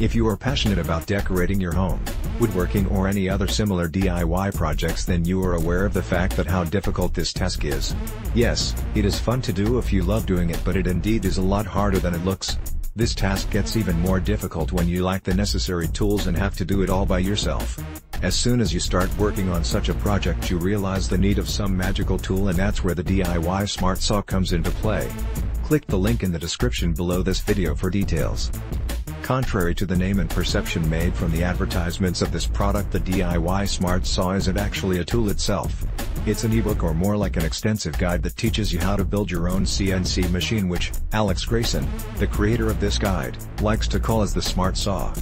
If you are passionate about decorating your home, woodworking or any other similar DIY projects, then you are aware of the fact that how difficult this task is. Yes, it is fun to do if you love doing it, but it indeed is a lot harder than it looks. This task gets even more difficult when you lack the necessary tools and have to do it all by yourself. As soon as you start working on such a project, you realize the need of some magical tool, and that's where the DIY Smart Saw comes into play. Click the link in the description below this video for details. Contrary to the name and perception made from the advertisements of this product, the DIY Smart Saw isn't actually a tool itself. It's an ebook, or more like an extensive guide that teaches you how to build your own CNC machine, which Grayson, the creator of this guide, likes to call as the Smart Saw.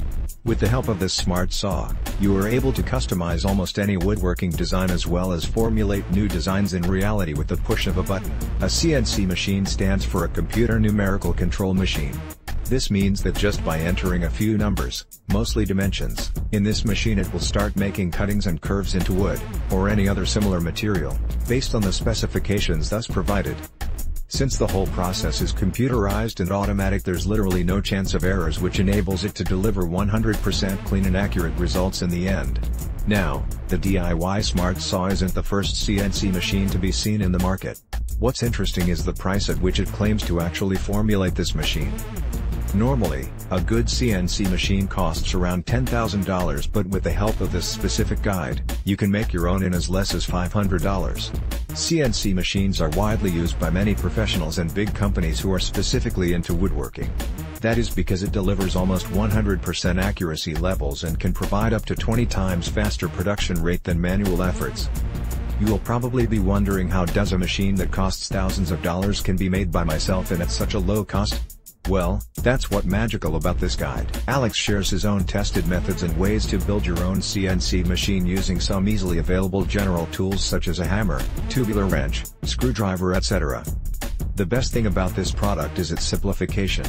With the help of this Smart Saw, you are able to customize almost any woodworking design as well as formulate new designs in reality with the push of a button. A CNC machine stands for a computer numerical control machine. This means that just by entering a few numbers, mostly dimensions, in this machine, it will start making cuttings and curves into wood, or any other similar material, based on the specifications thus provided. Since the whole process is computerized and automatic, there's literally no chance of errors, which enables it to deliver 100% clean and accurate results in the end. Now, the DIY Smart Saw isn't the first CNC machine to be seen in the market. What's interesting is the price at which it claims to actually formulate this machine. Normally, a good CNC machine costs around $10,000, but with the help of this specific guide, you can make your own in as less as $500. CNC machines are widely used by many professionals and big companies who are specifically into woodworking. That is because it delivers almost 100% accuracy levels and can provide up to 20 times faster production rate than manual efforts. You will probably be wondering, how does a machine that costs thousands of dollars can be made by myself and at such a low cost? Well, that's what magical about this guide. Alex shares his own tested methods and ways to build your own CNC machine using some easily available general tools such as a hammer, tubular wrench, screwdriver, etc. The best thing about this product is its simplification.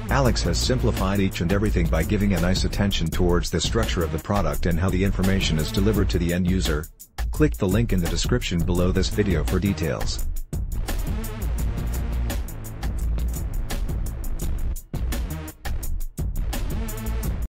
Alex has simplified each and everything by giving a nice attention towards the structure of the product and how the information is delivered to the end user. Click the link in the description below this video for details.